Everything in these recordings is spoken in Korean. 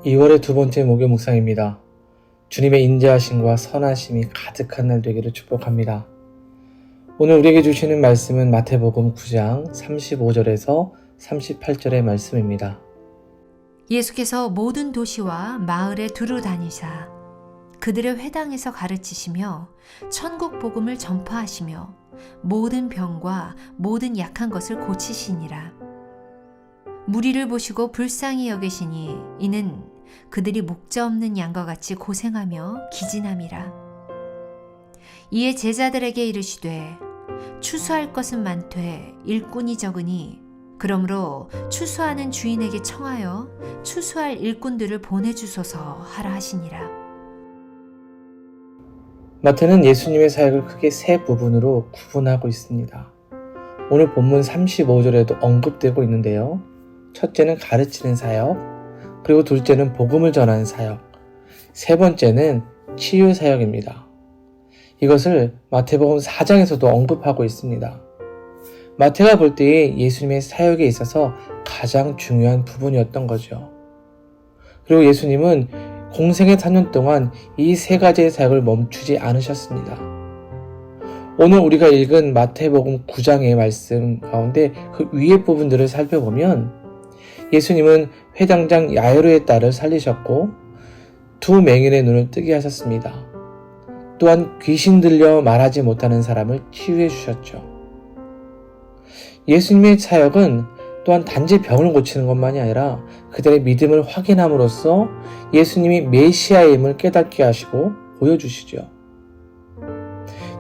2월의 두 번째 목요 묵상입니다. 주님의 인자하심과 선하심이 가득한 날 되기를 축복합니다. 오늘 우리에게 주시는 말씀은 마태복음 9장 35절에서 38절의 말씀입니다. 예수께서 모든 도시와 마을에 두루 다니사 그들의 회당에서 가르치시며 천국 복음을 전파하시며 모든 병과 모든 약한 것을 고치시니라. 무리를 보시고 불쌍히 여기시니 이는 그들이 목자 없는 양과 같이 고생하며 기진함이라. 이에 제자들에게 이르시되 추수할 것은 많되 일꾼이 적으니 그러므로 추수하는 주인에게 청하여 추수할 일꾼들을 보내주소서 하라 하시니라. 마태는 예수님의 사역을 크게 세 부분으로 구분하고 있습니다. 오늘 본문 35절에도 언급되고 있는데요. 첫째는 가르치는 사역, 그리고 둘째는 복음을 전하는 사역, 세 번째는 치유 사역입니다. 이것을 마태복음 4장에서도 언급하고 있습니다. 마태가 볼 때에 예수님의 사역에 있어서 가장 중요한 부분이었던 거죠. 그리고 예수님은 공생의 3년 동안 이 세 가지의 사역을 멈추지 않으셨습니다. 오늘 우리가 읽은 마태복음 9장의 말씀 가운데 그 위의 부분들을 살펴보면 예수님은 회당장 야이로의 딸을 살리셨고 두 맹인의 눈을 뜨게 하셨습니다. 또한 귀신 들려 말하지 못하는 사람을 치유해 주셨죠. 예수님의 사역은 또한 단지 병을 고치는 것만이 아니라 그들의 믿음을 확인함으로써 예수님이 메시아임을 깨닫게 하시고 보여주시죠.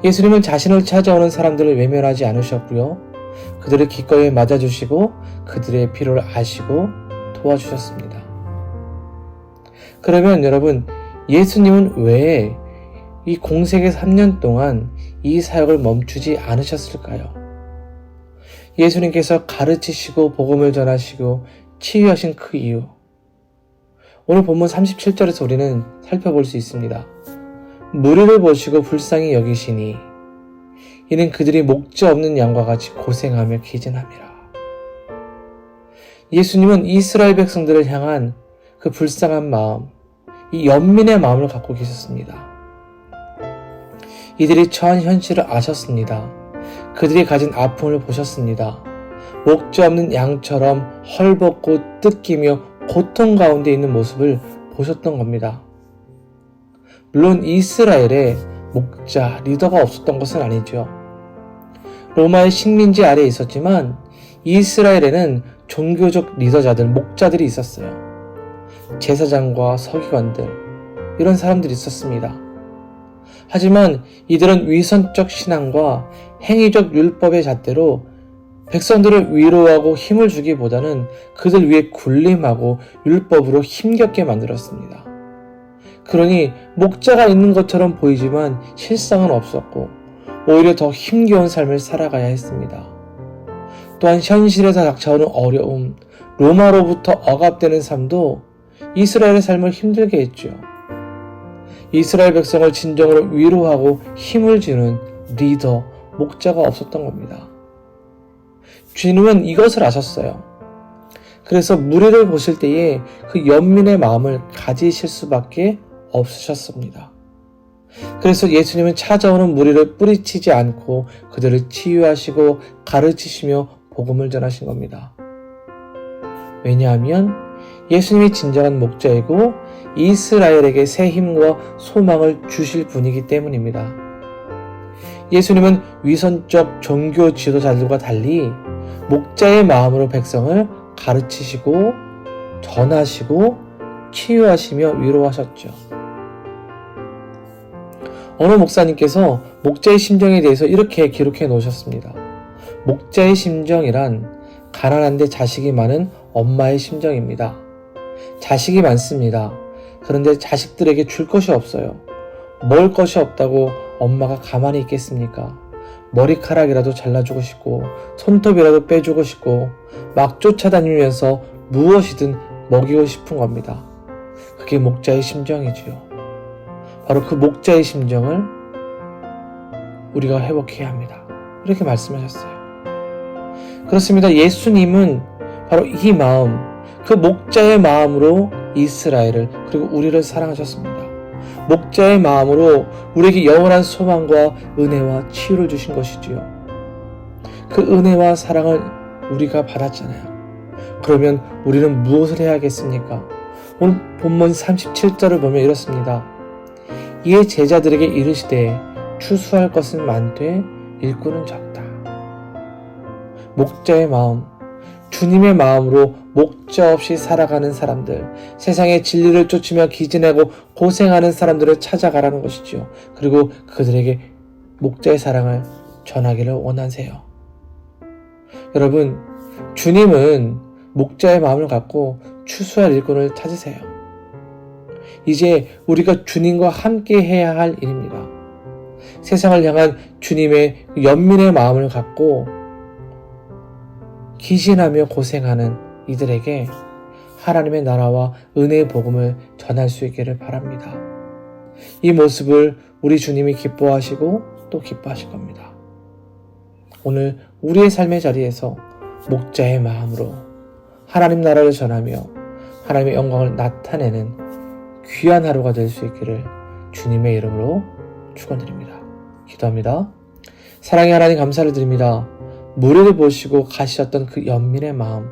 예수님은 자신을 찾아오는 사람들을 외면하지 않으셨고요. 그들을 기꺼이 맞아주시고 그들의 필요를 아시고 도와주셨습니다. 그러면 여러분, 예수님은 왜 이 공생의 3년 동안 이 사역을 멈추지 않으셨을까요? 예수님께서 가르치시고 복음을 전하시고 치유하신 그 이유, 오늘 본문 37절에서 우리는 살펴볼 수 있습니다. 무리를 보시고 불쌍히 여기시니 이는 그들이 목자 없는 양과 같이 고생하며 기진함이라. 예수님은 이스라엘 백성들을 향한 그 불쌍한 마음, 이 연민의 마음을 갖고 계셨습니다. 이들이 처한 현실을 아셨습니다. 그들이 가진 아픔을 보셨습니다. 목자 없는 양처럼 헐벗고 뜯기며 고통 가운데 있는 모습을 보셨던 겁니다. 물론 이스라엘에 목자, 리더가 없었던 것은 아니죠. 로마의 식민지 아래에 있었지만 이스라엘에는 종교적 리더자들, 목자들이 있었어요. 제사장과 서기관들, 이런 사람들이 있었습니다. 하지만 이들은 위선적 신앙과 행위적 율법의 잣대로 백성들을 위로하고 힘을 주기보다는 그들 위에 군림하고 율법으로 힘겹게 만들었습니다. 그러니 목자가 있는 것처럼 보이지만 실상은 없었고 오히려 더 힘겨운 삶을 살아가야 했습니다. 또한 현실에서 닥쳐오는 어려움, 로마로부터 억압되는 삶도 이스라엘의 삶을 힘들게 했죠. 이스라엘 백성을 진정으로 위로하고 힘을 주는 리더, 목자가 없었던 겁니다. 주님은 이것을 아셨어요. 그래서 무리를 보실 때에 그 연민의 마음을 가지실 수밖에 없으셨습니다. 그래서 예수님은 찾아오는 무리를 뿌리치지 않고 그들을 치유하시고 가르치시며 복음을 전하신 겁니다. 왜냐하면 예수님이 진정한 목자이고 이스라엘에게 새 힘과 소망을 주실 분이기 때문입니다. 예수님은 위선적 종교 지도자들과 달리 목자의 마음으로 백성을 가르치시고 전하시고 치유하시며 위로하셨죠. 어느 목사님께서 목자의 심정에 대해서 이렇게 기록해 놓으셨습니다. 목자의 심정이란 가난한데 자식이 많은 엄마의 심정입니다. 자식이 많습니다. 그런데 자식들에게 줄 것이 없어요. 먹을 것이 없다고 엄마가 가만히 있겠습니까? 머리카락이라도 잘라주고 싶고 손톱이라도 빼주고 싶고 막 쫓아다니면서 무엇이든 먹이고 싶은 겁니다. 그게 목자의 심정이지요. 바로 그 목자의 심정을 우리가 회복해야 합니다. 이렇게 말씀하셨어요. 그렇습니다. 예수님은 바로 이 마음, 그 목자의 마음으로 이스라엘을 그리고 우리를 사랑하셨습니다. 목자의 마음으로 우리에게 영원한 소망과 은혜와 치유를 주신 것이지요. 그 은혜와 사랑을 우리가 받았잖아요. 그러면 우리는 무엇을 해야겠습니까? 오늘 본문 37절을 보면 이렇습니다. 이에 제자들에게 이르시되 추수할 것은 많되 일꾼은 적다. 목자의 마음, 주님의 마음으로 목자 없이 살아가는 사람들, 세상의 진리를 쫓으며 기진하고 고생하는 사람들을 찾아가라는 것이지요. 그리고 그들에게 목자의 사랑을 전하기를 원하세요. 여러분, 주님은 목자의 마음을 갖고 추수할 일꾼을 찾으세요. 이제 우리가 주님과 함께 해야 할 일입니다. 세상을 향한 주님의 연민의 마음을 갖고 기진하며 고생하는 이들에게 하나님의 나라와 은혜의 복음을 전할 수 있기를 바랍니다. 이 모습을 우리 주님이 기뻐하시고 또 기뻐하실 겁니다. 오늘 우리의 삶의 자리에서 목자의 마음으로 하나님 나라를 전하며 하나님의 영광을 나타내는 귀한 하루가 될 수 있기를 주님의 이름으로 축원드립니다. 기도합니다. 사랑의 하나님 감사를 드립니다. 무리를 보시고 가시셨던 그 연민의 마음,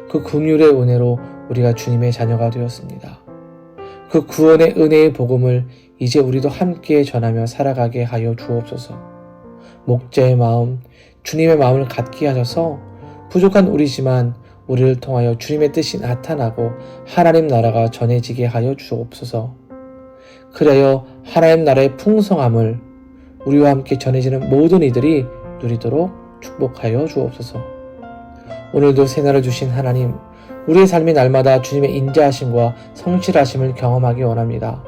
그 긍휼의 은혜로 우리가 주님의 자녀가 되었습니다. 그 구원의 은혜의 복음을 이제 우리도 함께 전하며 살아가게 하여 주옵소서. 목자의 마음, 주님의 마음을 갖게 하셔서 부족한 우리지만 우리를 통하여 주님의 뜻이 나타나고 하나님 나라가 전해지게 하여 주옵소서. 그래야 하나님 나라의 풍성함을 우리와 함께 전해지는 모든 이들이 누리도록 축복하여 주옵소서. 오늘도 새날을 주신 하나님, 우리의 삶이 날마다 주님의 인자하심과 성실하심을 경험하기 원합니다.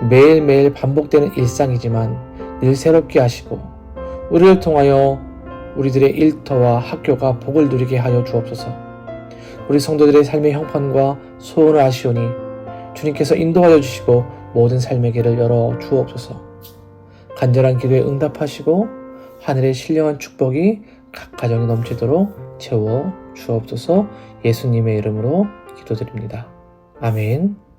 매일매일 반복되는 일상이지만 늘 새롭게 하시고 우리를 통하여 우리들의 일터와 학교가 복을 누리게 하여 주옵소서. 우리 성도들의 삶의 형편과 소원을 아시오니 주님께서 인도하여 주시고 모든 삶의 길을 열어 주옵소서. 간절한 기도에 응답하시고 하늘의 신령한 축복이 각 가정에 넘치도록 채워 주옵소서. 예수님의 이름으로 기도드립니다. 아멘.